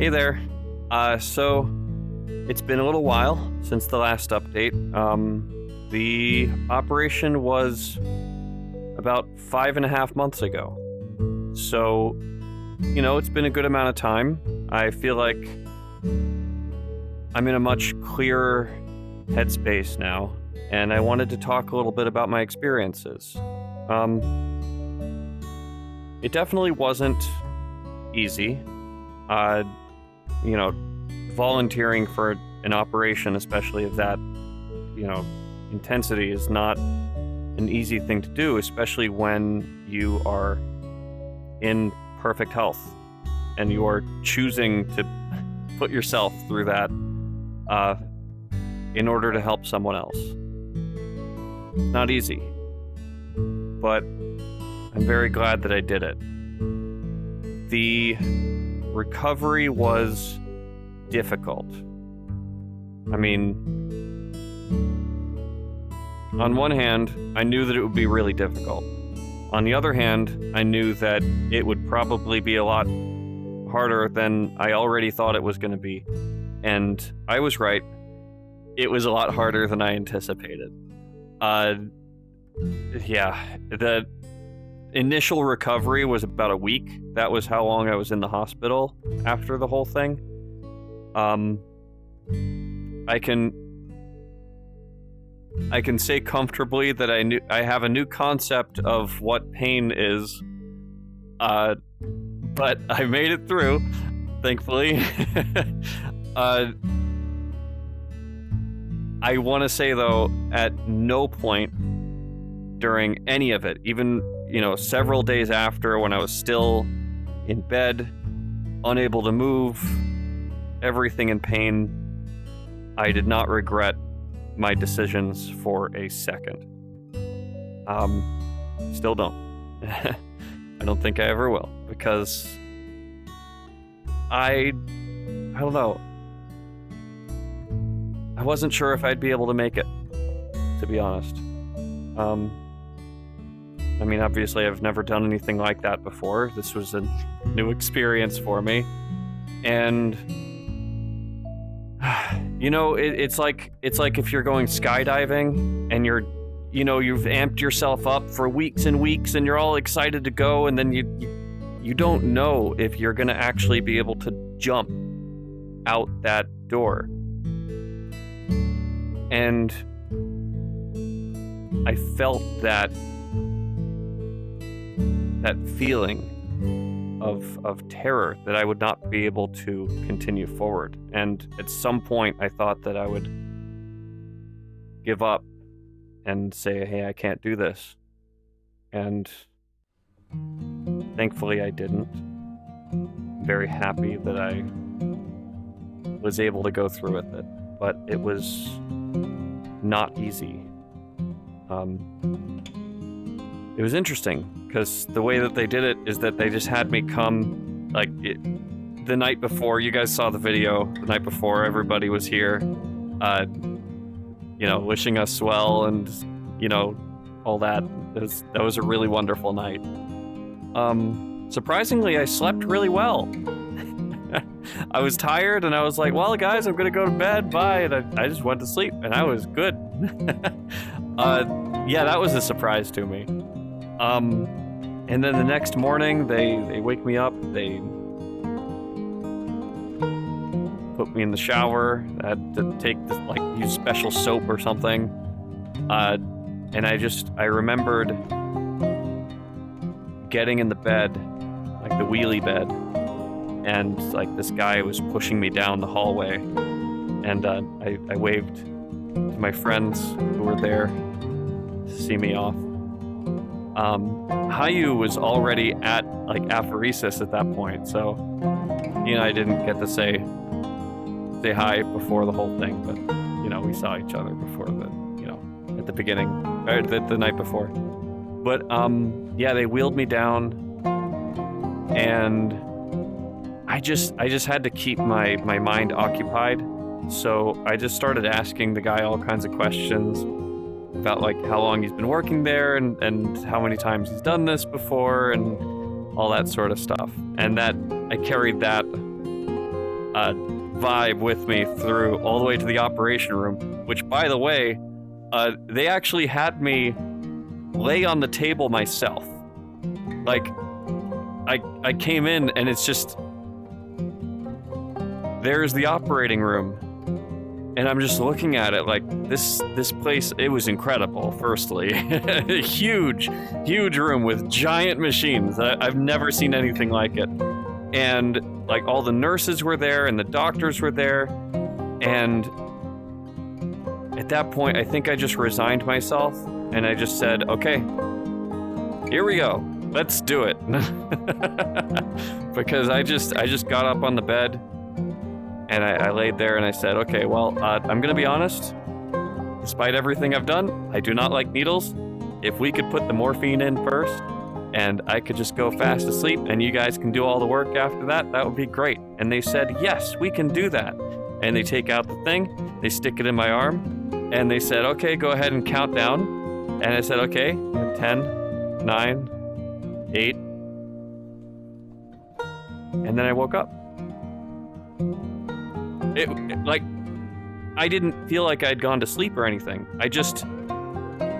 Hey there. So it's been a little while since the last update. The operation was about 5.5 months ago. So, it's been a good amount of time. I feel like I'm in a much clearer headspace now, and I wanted to talk a little bit about my experiences. It definitely wasn't easy. Volunteering for an operation, especially of that, intensity, is not an easy thing to do, especially when you are in perfect health and you are choosing to put yourself through that in order to help someone else. Not easy, but I'm very glad that I did it. The recovery was difficult. I mean, on one hand, I knew that it would be really difficult. On the other hand, I knew that it would probably be a lot harder than I already thought it was going to be. And I was right. It was a lot harder than I anticipated. The initial recovery was about a week. That was how long I was in the hospital after the whole thing. I can say comfortably that I have a new concept of what pain is. But I made it through, thankfully. I want to say, though, at no point during any of it, even, several days after, when I was still in bed, unable to move, everything in pain, I did not regret my decisions for a second. Still don't. I don't think I ever will, because I don't know. I wasn't sure if I'd be able to make it, to be honest. Obviously I've never done anything like that before. This was a new experience for me. And it's like if you're going skydiving and you've amped yourself up for weeks and weeks and you're all excited to go, and then you don't know if you're going to actually be able to jump out that door. And I felt that feeling of terror, that I would not be able to continue forward. And at some point I thought that I would give up and say, hey, I can't do this. And thankfully I didn't. I'm very happy that I was able to go through with it, but it was not easy. It was interesting, because the way that they did it is that they just had me come, the night before. You guys saw the video. The night before, everybody was here, wishing us well and, all that. That was a really wonderful night. Surprisingly, I slept really well. I was tired, and I was like, well, guys, I'm gonna go to bed, bye, and I just went to sleep, and I was good. That was a surprise to me. And then the next morning, they wake me up, they put me in the shower. I had to use special soap or something. And I remembered getting in the bed, the wheelie bed, and this guy was pushing me down the hallway, and I waved to my friends who were there to see me off. Hayu was already at apheresis at that point, so I didn't get to say hi before the whole thing, but we saw each other before at the beginning, or the night before. But they wheeled me down, and I just had to keep my mind occupied. So I just started asking the guy all kinds of questions about how long he's been working there and how many times he's done this before and all that sort of stuff. And that I carried that vibe with me through all the way to the operation room, which, by the way, they actually had me lay on the table myself. Like, I came in and it's just, there's the operating room. And I'm just looking at it like this place, it was incredible, firstly. Huge room with giant machines. I've never seen anything like it. And like all the nurses were there and the doctors were there. And at that point, I think I just resigned myself and I just said, okay, here we go. Let's do it. Because I just got up on the bed and I laid there and I said, okay, well, I'm going to be honest. Despite everything I've done, I do not like needles. If we could put the morphine in first and I could just go fast asleep and you guys can do all the work after that, that would be great. And they said, yes, we can do that. And they take out the thing, they stick it in my arm, and they said, okay, go ahead and count down. And I said, okay, 10, 9, 8. And then I woke up. Like, I didn't feel like I'd gone to sleep or anything. I just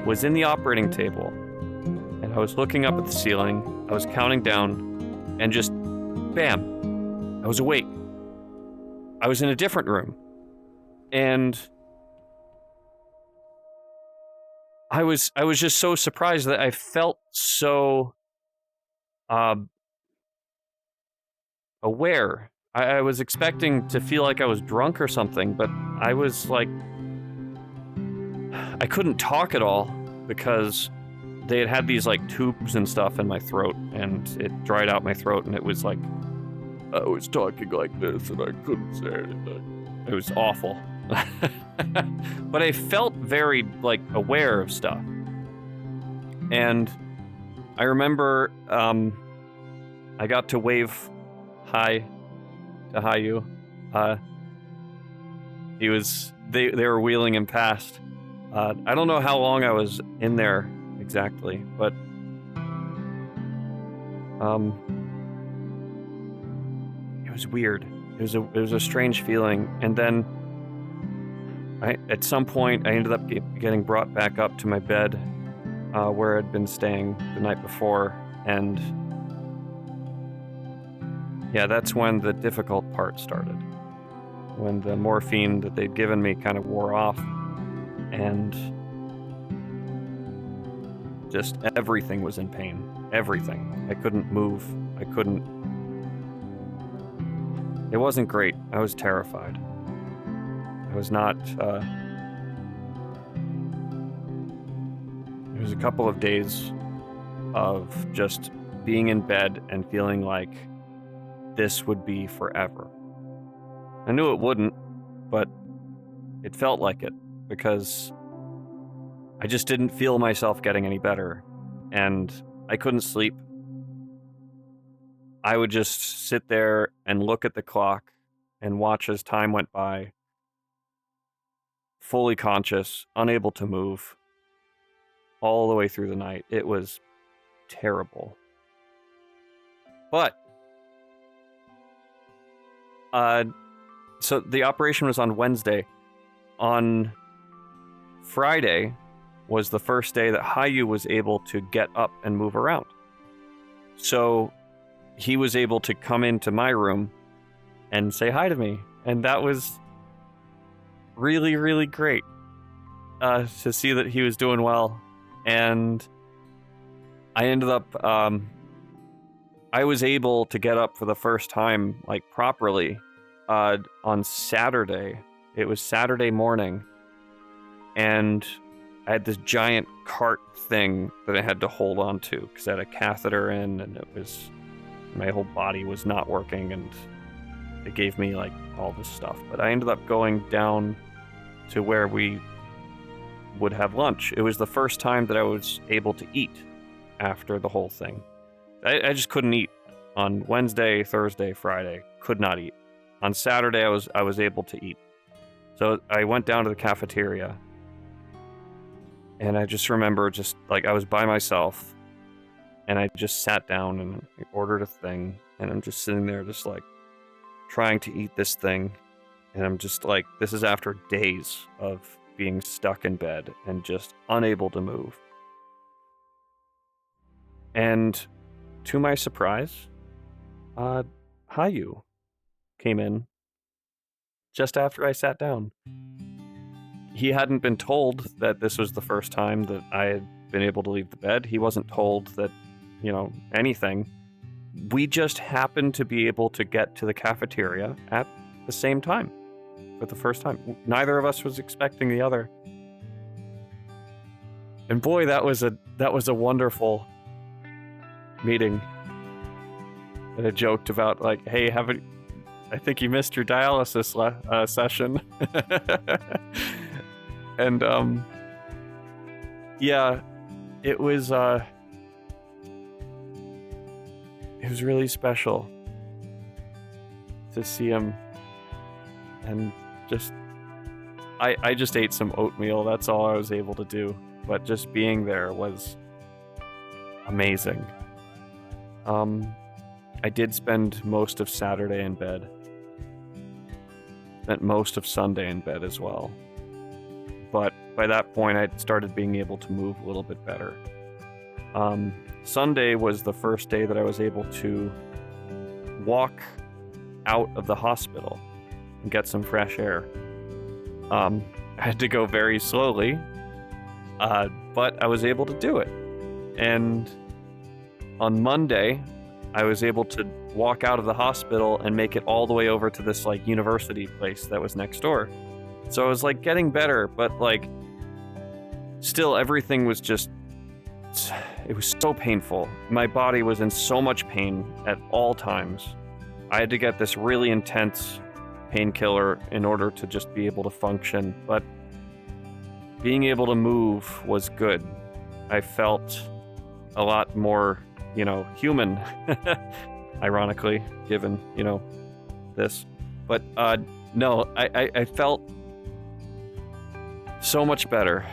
was in the operating table and I was looking up at the ceiling. I was counting down and just bam, I was awake. I was in a different room and I was just so surprised that I felt so aware. I was expecting to feel like I was drunk or something, but I was like, I couldn't talk at all because they had these like tubes and stuff in my throat and it dried out my throat and it was like, I was talking like this and I couldn't say anything. It was awful. But I felt very like aware of stuff. And I remember I got to wave hi to Hayu. They were wheeling him past. I don't know how long I was in there exactly, but it was weird. It was a strange feeling. And then at some point I ended up getting brought back up to my bed where I'd been staying the night before, and yeah, that's when the difficult part started. When the morphine that they'd given me kind of wore off, and just everything was in pain. Everything. I couldn't move. It wasn't great. I was terrified. I was not, it was a couple of days of just being in bed and feeling like this would be forever. I knew it wouldn't, but it felt like it because I just didn't feel myself getting any better and I couldn't sleep. I would just sit there and look at the clock and watch as time went by, fully conscious, unable to move, all the way through the night. It was terrible. But so the operation was on Wednesday. On Friday was the first day that Hayu was able to get up and move around. So he was able to come into my room and say hi to me. And that was really, really great to see that he was doing well. And I ended up, I was able to get up for the first time, like properly, on Saturday. It was Saturday morning, and I had this giant cart thing that I had to hold on to because I had a catheter in, and my whole body was not working, and it gave me like all this stuff. But I ended up going down to where we would have lunch. It was the first time that I was able to eat after the whole thing. I just couldn't eat on Wednesday, Thursday, Friday. Could not eat. On Saturday, I was able to eat. So I went down to the cafeteria, and I just remember just like I was by myself, and I just sat down and ordered a thing, and I'm just sitting there just like trying to eat this thing. And I'm just like, this is after days of being stuck in bed and just unable to move. And to my surprise, Hayu came in just after I sat down. He hadn't been told that this was the first time that I had been able to leave the bed. He wasn't told that, anything. We just happened to be able to get to the cafeteria at the same time for the first time. Neither of us was expecting the other. And boy, that was a wonderful meeting. And I joked about like, hey, I think you missed your dialysis session. And yeah, it was really special to see him. And I just ate some oatmeal. That's all I was able to do. But just being there was amazing. I did spend most of Saturday in bed. Spent most of Sunday in bed as well. But by that point, I started being able to move a little bit better. Sunday was the first day that I was able to walk out of the hospital and get some fresh air. I had to go very slowly, but I was able to do it. And on Monday, I was able to walk out of the hospital and make it all the way over to this like university place that was next door. So I was like getting better, but like still everything was it was so painful. My body was in so much pain at all times. I had to get this really intense painkiller in order to just be able to function, but being able to move was good. I felt a lot more, human, ironically, given, this. But no, I felt so much better.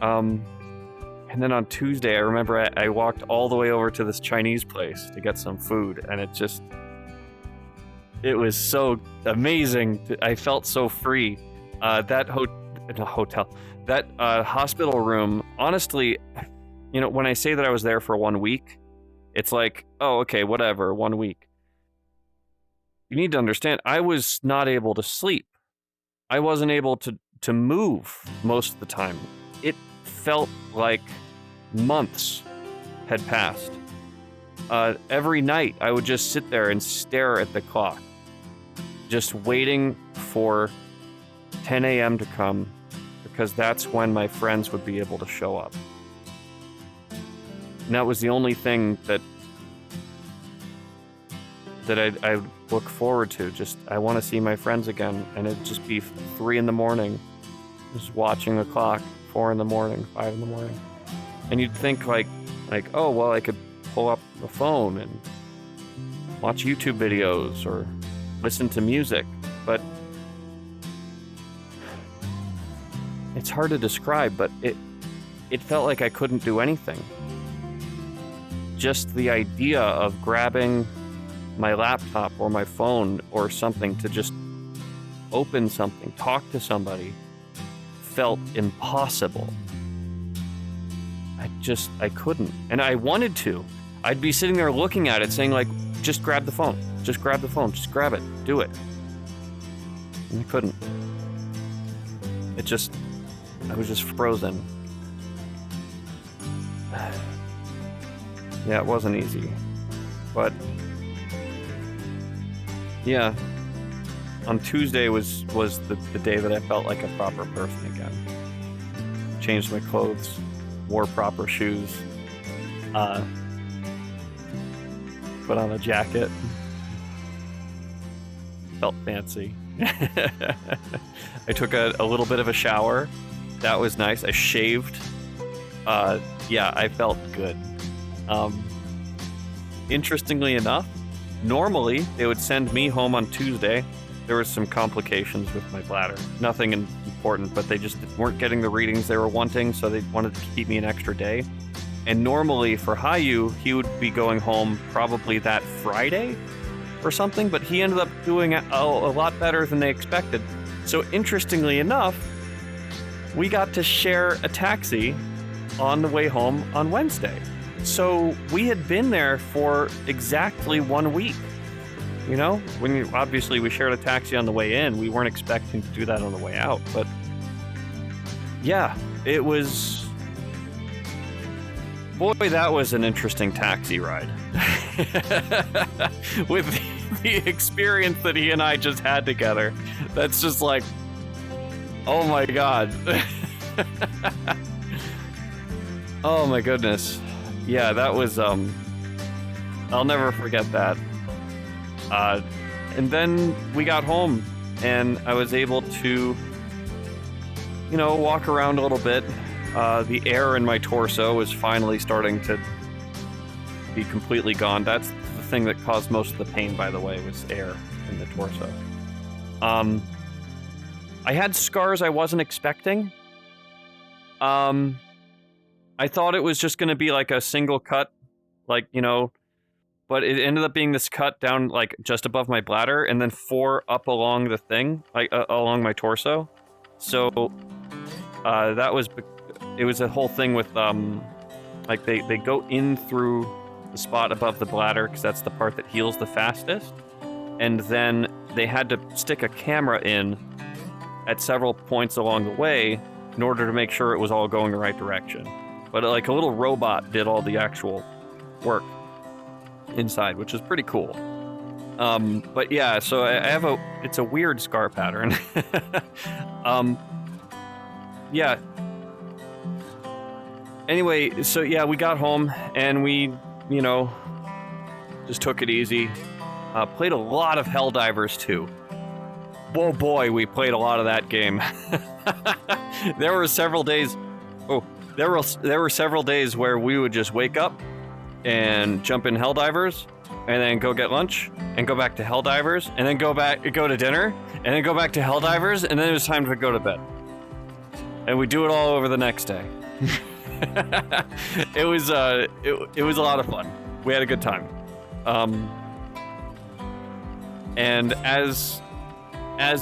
And then on Tuesday, I remember I walked all the way over to this Chinese place to get some food, and it was so amazing. I felt so free. That hospital room, honestly, when I say that I was there for 1 week, it's like, oh, okay, whatever, 1 week. You need to understand, I was not able to sleep. I wasn't able to move most of the time. It felt like months had passed. Every night, I would just sit there and stare at the clock, just waiting for 10 a.m. to come, because that's when my friends would be able to show up. And that was the only thing that I look forward to. Just, I want to see my friends again, and it'd just be 3 a.m, just watching the clock, 4 a.m, 5 a.m. And you'd think like, oh, well, I could pull up the phone and watch YouTube videos or listen to music, but it's hard to describe, but it felt like I couldn't do anything. Just the idea of grabbing my laptop or my phone or something to just open something, talk to somebody, felt impossible. I couldn't. And I wanted to. I'd be sitting there looking at it saying like, just grab the phone, just grab the phone, just grab it, do it. And I couldn't. I was just frozen. Yeah, it wasn't easy. But yeah, on Tuesday was the day that I felt like a proper person again. Changed my clothes, wore proper shoes, put on a jacket, felt fancy. I took a little bit of a shower. That was nice. I shaved. Yeah, I felt good. Interestingly enough, normally they would send me home on Tuesday. There was some complications with my bladder. Nothing important, but they just weren't getting the readings they were wanting, so they wanted to keep me an extra day. And normally for Hayu, he would be going home probably that Friday. or something, but he ended up doing a lot better than they expected. So interestingly enough, we got to share a taxi on the way home on Wednesday. So we had been there for exactly 1 week. You know, obviously we shared a taxi on the way in. We weren't expecting to do that on the way out, but yeah, it was... Boy, that was an interesting taxi ride. With the experience that he and I just had together. That's just like, oh my God. Oh my goodness. Yeah, that was, I'll never forget that. And then we got home and I was able to, walk around a little bit. The air in my torso was finally starting to be completely gone. That's the thing that caused most of the pain, by the way, was air in the torso. I had scars I wasn't expecting. I thought it was just going to be like a single cut, but it ended up being this cut down like just above my bladder and then 4 up along the thing, along my torso. So it was a whole thing with they go in through the spot above the bladder because that's the part that heals the fastest, and then they had to stick a camera in at several points along the way in order to make sure it was all going the right direction. But like a little robot did all the actual work inside, which is pretty cool. But yeah, so it's a weird scar pattern. Yeah. Anyway, so yeah, we got home and we, just took it easy. Played a lot of Helldivers too. Whoa boy, we played a lot of that game. There were several days where we would just wake up and jump in Helldivers and then go get lunch and go back to Helldivers and then go to dinner and then go back to Helldivers and then it was time to go to bed. And we do it all over the next day. It was a lot of fun. We had a good time. And as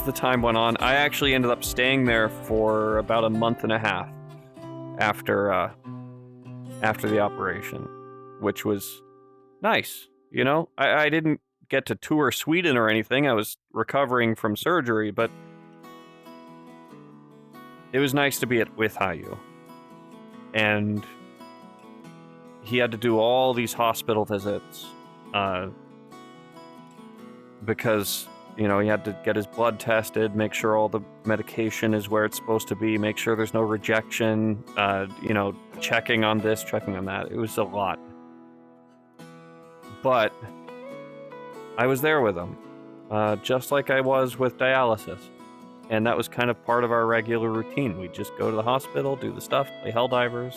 the time went on, I actually ended up staying there for about a month and a half after the operation, which was nice. I didn't get to tour Sweden or anything. I was recovering from surgery, but it was nice to be with Hayu. And he had to do all these hospital visits because, he had to get his blood tested, make sure all the medication is where it's supposed to be, make sure there's no rejection, checking on this, checking on that. It was a lot. But I was there with him, just like I was with dialysis. And that was kind of part of our regular routine. We'd just go to the hospital, do the stuff, play Helldivers,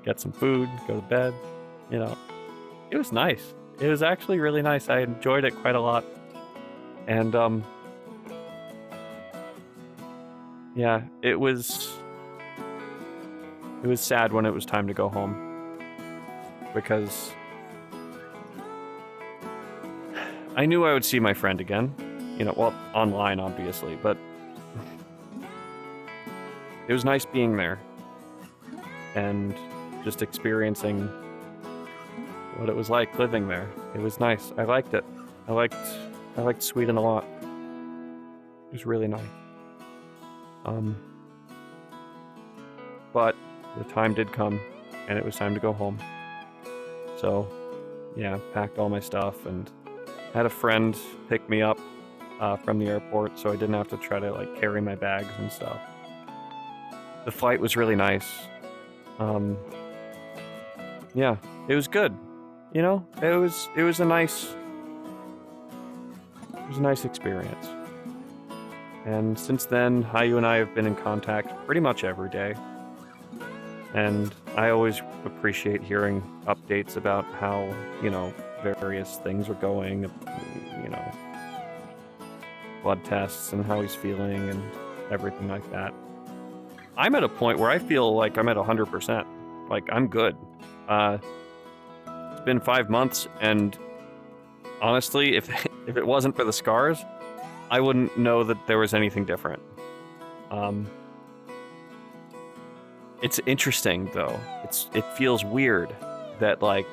get some food, go to bed. It was nice. It was actually really nice. I enjoyed it quite a lot. And, yeah, it was sad when it was time to go home. Because I knew I would see my friend again. Online, obviously, but it was nice being there and just experiencing what it was like living there. It was nice. I liked it. I liked Sweden a lot. It was really nice. But the time did come, and it was time to go home. So, yeah, packed all my stuff and had a friend pick me up from the airport, so I didn't have to try to carry my bags and stuff. The flight was really nice. Yeah, it was good. It was a nice experience. And since then, Hayu and I have been in contact pretty much every day. And I always appreciate hearing updates about how, various things are going, blood tests and how he's feeling and everything like that. I'm at a point where I feel like I'm at 100%. I'm good. It's been 5 months and honestly, if it wasn't for the scars, I wouldn't know that there was anything different. It's interesting though. It feels weird that, like,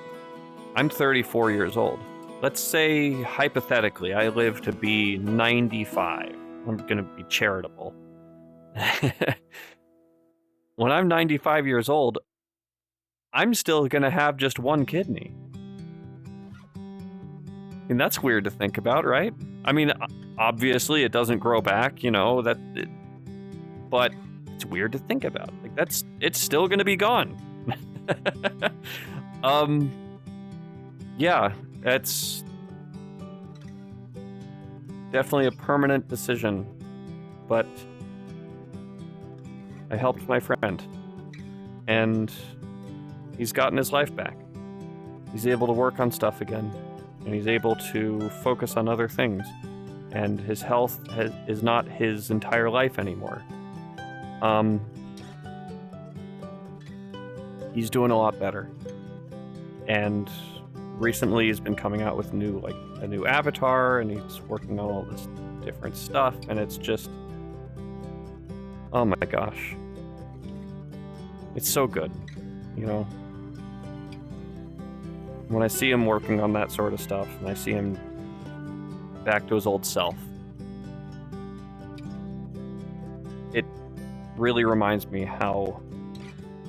I'm 34 years old. Let's say hypothetically I live to be 95. I'm gonna be charitable. When I'm 95 years old, I'm still gonna have just one kidney. And that's weird to think about, right? I mean, obviously it doesn't grow back, you know, but it's weird to think about. Like, it's still gonna be gone. Yeah, it's definitely a permanent decision, but I helped my friend, and he's gotten his life back. He's able to work on stuff again, and he's able to focus on other things, and his health is not his entire life anymore. He's doing a lot better, and recently he's been coming out with a new avatar, and he's working on all this different stuff, and it's just, oh my gosh, it's so good, you know. When I see him working on that sort of stuff, and I see him back to his old self, it really reminds me how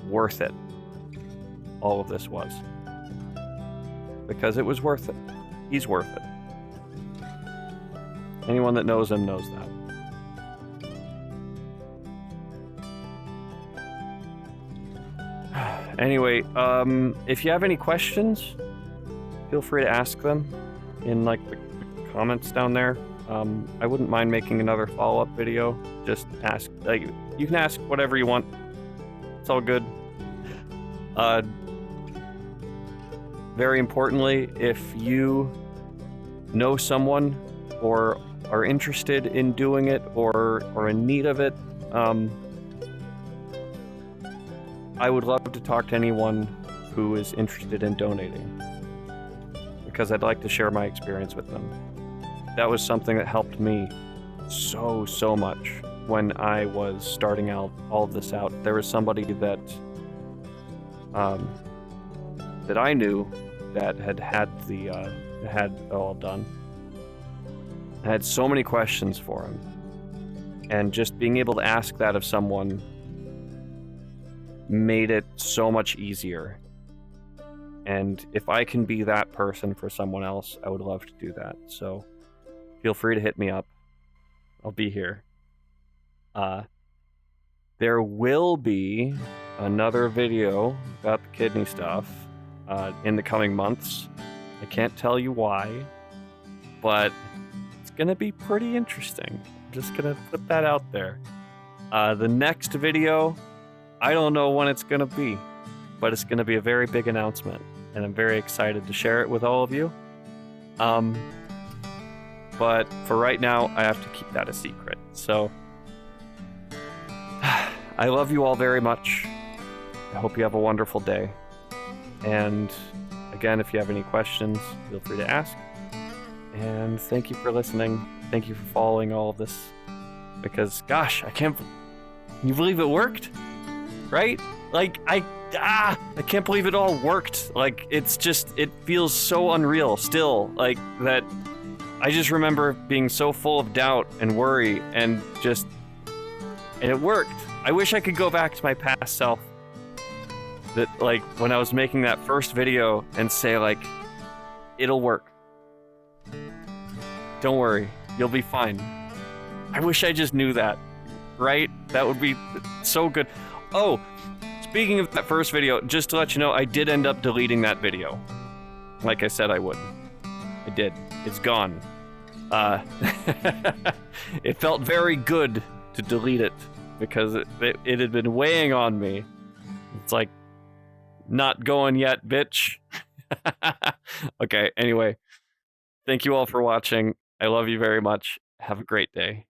worth it all of this was. Because it was worth it. He's worth it. Anyone that knows him knows that. Anyway, if you have any questions, feel free to ask them in like the comments down there. I wouldn't mind making another follow-up video. Just ask, like, you can ask whatever you want. It's all good. Very importantly, if you know someone or are interested in doing it or in need of it, I would love to talk to anyone who is interested in donating, because I'd like to share my experience with them. That was something that helped me so much when I was starting out all of this out. There was somebody that I knew that had it all done. I had so many questions for him, and just being able to ask that of someone made it so much easier. And if I can be that person for someone else, I would love to do that. So feel free to hit me up. I'll be here. There will be another video about the kidney stuff in the coming months. I can't tell you why, but it's gonna be pretty interesting. I'm just gonna put that out there. The next video, I don't know when it's gonna be, but it's gonna be a very big announcement, and I'm very excited to share it with all of you. But for right now, I have to keep that a secret. So I love you all very much. I hope you have a wonderful day. And again, if you have any questions, feel free to ask. And thank you for listening. Thank you for following all of this. Because, gosh, can you believe it worked? Right? Like, I can't believe it all worked. Like, it's just, it feels so unreal still. Like, that I just remember being so full of doubt and worry, and it worked. I wish I could go back to my past self. That, like, when I was making that first video and say, like, it'll work. Don't worry, you'll be fine. I wish I just knew that, right? That would be so good. Oh, speaking of that first video, just to let you know, I did end up deleting that video. Like I said I would. I did. It's gone. It felt very good to delete it, because it had been weighing on me. It's like, not going yet, bitch. Okay, anyway. Thank you all for watching. I love you very much. Have a great day.